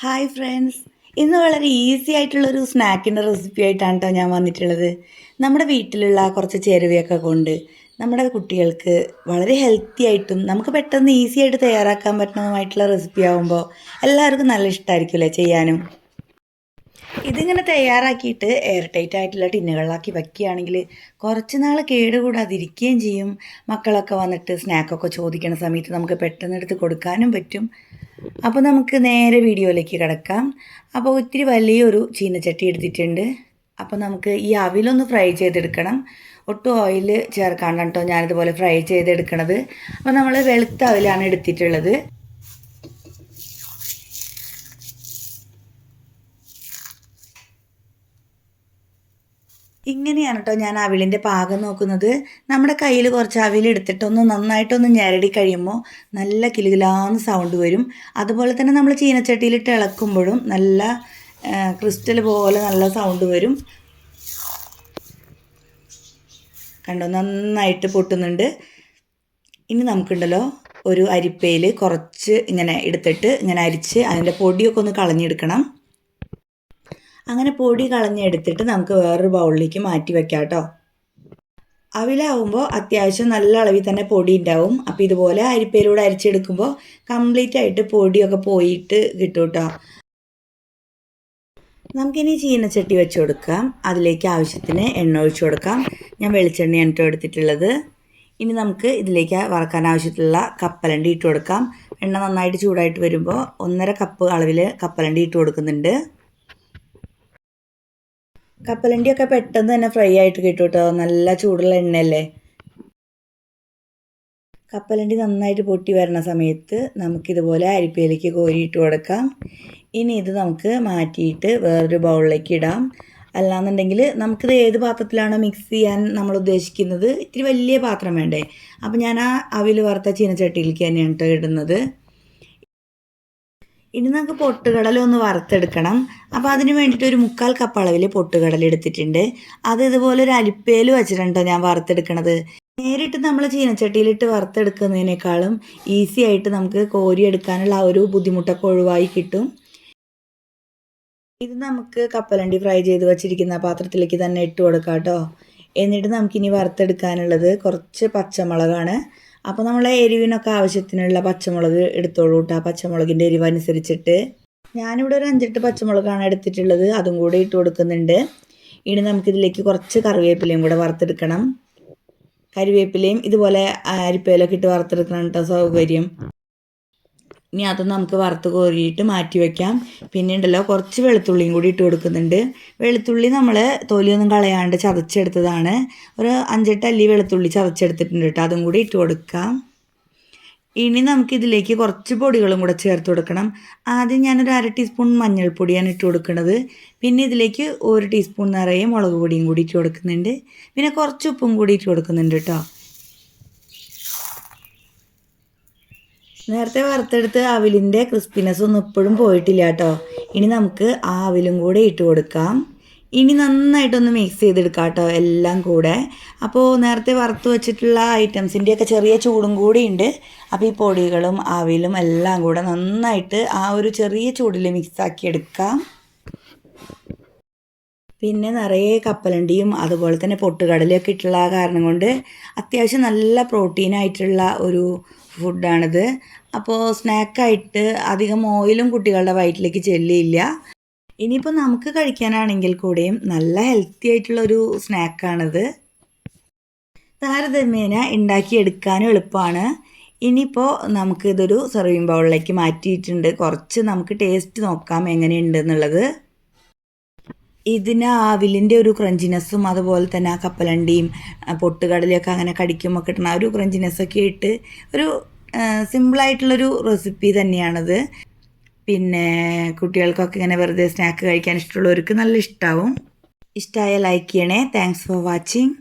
Hi friends, ഇന്ന് വളരെ easy ആയിട്ടുള്ളൊരു സ്നാക്കിൻ്റെ റെസിപ്പി ആയിട്ടാണ് കേട്ടോ ഞാൻ വന്നിട്ടുള്ളത്. നമ്മുടെ വീട്ടിലുള്ള കുറച്ച് ചേരുവയൊക്കെ കൊണ്ട് നമ്മുടെ കുട്ടികൾക്ക് വളരെ ഹെൽത്തി ആയിട്ടും നമുക്ക് പെട്ടെന്ന് ഈസി ആയിട്ട് തയ്യാറാക്കാൻ പറ്റുന്നതുമായിട്ടുള്ള റെസിപ്പി ആകുമ്പോൾ എല്ലാവർക്കും നല്ല ഇഷ്ടമായിരിക്കുമല്ലേ ചെയ്യാനും. ഇതിങ്ങനെ തയ്യാറാക്കിയിട്ട് എയർ ടൈറ്റ് ആയിട്ടുള്ള ടിന്നുകളിലാക്കി വയ്ക്കുകയാണെങ്കിൽ കുറച്ച് നാൾ കേടുകൂടാതിരിക്കുകയും ചെയ്യും. മക്കളൊക്കെ വന്നിട്ട് സ്നാക്കൊക്കെ ചോദിക്കുന്ന സമയത്ത് നമുക്ക് പെട്ടെന്ന് എടുത്ത് കൊടുക്കാനും പറ്റും. അപ്പോൾ നമുക്ക് നേരെ വീഡിയോയിലേക്ക് കിടക്കാം. അപ്പോൾ ഇത്തിരി വലിയൊരു ചീനച്ചട്ടി എടുത്തിട്ടുണ്ട്. അപ്പോൾ നമുക്ക് ഈ അവിലൊന്ന് ഫ്രൈ ചെയ്തെടുക്കണം. ഒട്ടും ഓയിൽ ചേർക്കാണ്ട് കേട്ടോ ഞാനിതുപോലെ ഫ്രൈ ചെയ്തെടുക്കണത്. അപ്പോൾ നമ്മൾ വെളുത്ത അവിലാണ് എടുത്തിട്ടുള്ളത്. ഇങ്ങനെയാണ് കേട്ടോ ഞാൻ അവിലിൻ്റെ പാകം നോക്കുന്നത്. നമ്മുടെ കയ്യിൽ കുറച്ച് അവിലെടുത്തിട്ടൊന്ന് നന്നായിട്ടൊന്ന് ഞെരടി കഴിയുമ്പോൾ നല്ല കിലുകിലാന്ന് സൗണ്ട് വരും. അതുപോലെ തന്നെ നമ്മൾ ചീനച്ചട്ടിയിലിട്ട് ഇളക്കുമ്പോഴും നല്ല ക്രിസ്റ്റൽ പോലെ നല്ല സൗണ്ട് വരും. കണ്ടോ, നന്നായിട്ട് പൊട്ടുന്നുണ്ട്. ഇനി നമുക്കുണ്ടല്ലോ ഒരു അരിപ്പയിൽ കുറച്ച് ഇങ്ങനെ എടുത്തിട്ട് ഇങ്ങനെ അരിച്ച് അതിൻ്റെ പൊടിയൊക്കെ ഒന്ന് കളഞ്ഞെടുക്കണം. അങ്ങനെ പൊടി കളഞ്ഞെടുത്തിട്ട് നമുക്ക് വേറൊരു ബൗളിലേക്ക് മാറ്റി വെക്കാം കേട്ടോ. അവിലാവുമ്പോൾ അത്യാവശ്യം നല്ല അളവിൽ തന്നെ പൊടി ഉണ്ടാവും. അപ്പോൾ ഇതുപോലെ അരിപ്പയിലൂടെ അരിച്ചെടുക്കുമ്പോൾ കംപ്ലീറ്റ് ആയിട്ട് പൊടിയൊക്കെ പോയിട്ട് കിട്ടും കേട്ടോ. നമുക്കിനി ചീനച്ചട്ടി വെച്ച് കൊടുക്കാം. അതിലേക്ക് ആവശ്യത്തിന് എണ്ണ ഒഴിച്ചു കൊടുക്കാം. ഞാൻ വെളിച്ചെണ്ണയാണ് കേട്ടോ എടുത്തിട്ടുള്ളത്. ഇനി നമുക്ക് ഇതിലേക്ക് വറക്കാൻ ആവശ്യത്തിലുള്ള കപ്പലണ്ടി ഇട്ട് കൊടുക്കാം. എണ്ണ നന്നായിട്ട് ചൂടായിട്ട് വരുമ്പോൾ 1.5 കപ്പ് അളവിൽ കപ്പലണ്ടി ഇട്ട് കൊടുക്കുന്നുണ്ട്. കപ്പലണ്ടിയൊക്കെ പെട്ടെന്ന് തന്നെ ഫ്രൈ ആയിട്ട് കിട്ടും കേട്ടോ, നല്ല ചൂടുള്ള എണ്ണയല്ലേ. കപ്പലണ്ടി നന്നായിട്ട് പൊട്ടി വരുന്ന സമയത്ത് നമുക്കിതുപോലെ അരിപ്പയിലേക്ക് കോരിയിട്ട് കൊടുക്കാം. ഇനി ഇത് നമുക്ക് മാറ്റിയിട്ട് വേറൊരു ബൗളിലേക്ക് ഇടാം. അല്ലാന്നുണ്ടെങ്കിൽ നമുക്കിത് ഏത് പാത്രത്തിലാണോ മിക്സ് ചെയ്യാൻ നമ്മൾ ഉദ്ദേശിക്കുന്നത്, ഇത്തിരി വലിയ പാത്രം വേണ്ടേ. അപ്പോൾ ഞാൻ ആ അവിൽ വറുത്ത ചീനച്ചട്ടിയിലേക്ക് തന്നെയാണ് കേട്ടോ ഇടുന്നത്. ഇനി നമുക്ക് പൊട്ടുകടല ഒന്ന് വറുത്തെടുക്കണം. അപ്പോൾ അതിന് വേണ്ടിയിട്ട് ഒരു 3/4 കപ്പ് അളവിൽ പൊട്ടുകടല എടുത്തിട്ടുണ്ട്. അത് ഇതുപോലെ ഒരു അരിപ്പയിൽ വെച്ചിട്ടുണ്ടോ ഞാൻ വറുത്തെടുക്കണത്. നേരിട്ട് നമ്മൾ ചീനച്ചട്ടിയിലിട്ട് വറുത്തെടുക്കുന്നതിനേക്കാളും ഈസി ആയിട്ട് നമുക്ക് കോരിയെടുക്കാനുള്ള ആ ഒരു ബുദ്ധിമുട്ടൊക്കെ ഒഴിവായി കിട്ടും. ഇത് നമുക്ക് കപ്പലണ്ടി ഫ്രൈ ചെയ്ത് വെച്ചിരിക്കുന്ന പാത്രത്തിലേക്ക് തന്നെ ഇട്ട് കൊടുക്കാം കേട്ടോ. എന്നിട്ട് നമുക്കിനി വറുത്തെടുക്കാനുള്ളത് കുറച്ച് പച്ചമുളകാണ്. അപ്പോൾ നമ്മളെ എരിവിനൊക്കെ ആവശ്യത്തിനുള്ള പച്ചമുളക് എടുത്തോളൂ കേട്ടോ. ആ പച്ചമുളകിൻ്റെ എരിവ് അനുസരിച്ചിട്ട് ഞാനിവിടെ ഒരു 5-8 പച്ചമുളകാണ് എടുത്തിട്ടുള്ളത്. അതും കൂടെ ഇട്ട് കൊടുക്കുന്നുണ്ട്. ഇനി നമുക്കിതിലേക്ക് കുറച്ച് കറിവേപ്പിലയും കൂടെ വറുത്തെടുക്കണം. കറിവേപ്പിലയും ഇതുപോലെ അരിപ്പയിലൊക്കെ ഇട്ട് വറുത്തെടുക്കണം കേട്ടോ സൗകര്യം. ഇനി അത് നമുക്ക് വറുത്ത് കോരിയിട്ട് മാറ്റി വയ്ക്കാം. പിന്നെ ഉണ്ടല്ലോ കുറച്ച് വെളുത്തുള്ളിയും കൂടി ഇട്ട് കൊടുക്കുന്നുണ്ട്. വെളുത്തുള്ളി നമ്മൾ തൊലിയൊന്നും കളയാണ്ട് ചതച്ചെടുത്തതാണ്. ഒരു 5-8 അല്ലി വെളുത്തുള്ളി ചതച്ചെടുത്തിട്ടുണ്ട് കേട്ടോ. അതും കൂടി ഇട്ട് കൊടുക്കാം. ഇനി നമുക്കിതിലേക്ക് കുറച്ച് പൊടികളും കൂടെ ചേർത്ത് കൊടുക്കണം. ആദ്യം ഞാനൊരു 1/2 ടീസ്പൂൺ മഞ്ഞൾപ്പൊടിയാണ് ഇട്ട് കൊടുക്കുന്നത്. പിന്നെ ഇതിലേക്ക് 1 ടീസ്പൂൺ നിറയെ മുളക് പൊടിയും കൂടി ഇട്ട് കൊടുക്കുന്നുണ്ട്. പിന്നെ കുറച്ച് ഉപ്പും കൂടി ഇട്ട് കൊടുക്കുന്നുണ്ട് കേട്ടോ. നേരത്തെ വറുത്തെടുത്ത് അവിലിൻ്റെ ക്രിസ്പിനെസ് ഒന്നും ഇപ്പോഴും പോയിട്ടില്ല കേട്ടോ. ഇനി നമുക്ക് ആ അവിലും കൂടെ ഇട്ട് കൊടുക്കാം. ഇനി നന്നായിട്ടൊന്ന് മിക്സ് ചെയ്തെടുക്കാം കേട്ടോ എല്ലാം കൂടെ. അപ്പോൾ നേരത്തെ വറുത്ത് വെച്ചിട്ടുള്ള ഐറ്റംസിൻ്റെയൊക്കെ ചെറിയ ചൂടും കൂടി ഉണ്ട്. അപ്പോൾ ഈ പൊടികളും അവിലും എല്ലാം കൂടെ നന്നായിട്ട് ആ ഒരു ചെറിയ ചൂടിൽ മിക്സാക്കി എടുക്കാം. പിന്നെ നിറയെ കപ്പലണ്ടിയും അതുപോലെ തന്നെ പൊട്ടുകടലയൊക്കെ ഇട്ടുള്ള കാരണം കൊണ്ട് അത്യാവശ്യം നല്ല പ്രോട്ടീനായിട്ടുള്ള ഒരു ഫുഡാണിത്. അപ്പോൾ സ്നാക്കായിട്ട് അധികം ഓയിലും കുട്ടികളുടെ വയറ്റിലേക്ക് ചെല്ലിയില്ല. ഇനിയിപ്പോൾ നമുക്ക് കഴിക്കാനാണെങ്കിൽ കൂടെയും നല്ല ഹെൽത്തി ആയിട്ടുള്ളൊരു സ്നാക്കാണിത്. താരതമ്യേന ഉണ്ടാക്കിയെടുക്കാനും എളുപ്പമാണ്. ഇനിയിപ്പോൾ നമുക്കിതൊരു സെർവിങ് ബൗളിലേക്ക് മാറ്റിയിട്ടുണ്ട്. കുറച്ച് നമുക്ക് ടേസ്റ്റ് നോക്കാം എങ്ങനെയുണ്ടെന്നുള്ളത്. ഇതിന് അവിലിൻ്റെ ഒരു ക്രഞ്ചിനെസ്സും അതുപോലെ തന്നെ ആ കപ്പലണ്ടിയും പൊട്ടുകടലയൊക്കെ അങ്ങനെ കടിക്കുമ്പോൾ കിട്ടുന്ന ഒരു ക്രഞ്ചിനെസ്സൊക്കെ ഇട്ട് ഒരു സിമ്പിളായിട്ടുള്ളൊരു റെസിപ്പി തന്നെയാണിത്. പിന്നെ കുട്ടികൾക്കൊക്കെ ഇങ്ങനെ വെറുതെ സ്നാക്ക് കഴിക്കാൻ ഇഷ്ടമുള്ളവർക്ക് നല്ല ഇഷ്ടമാവും. ഇഷ്ടമായ ലൈക്ക് ചെയ്യണേ. Thanks for watching.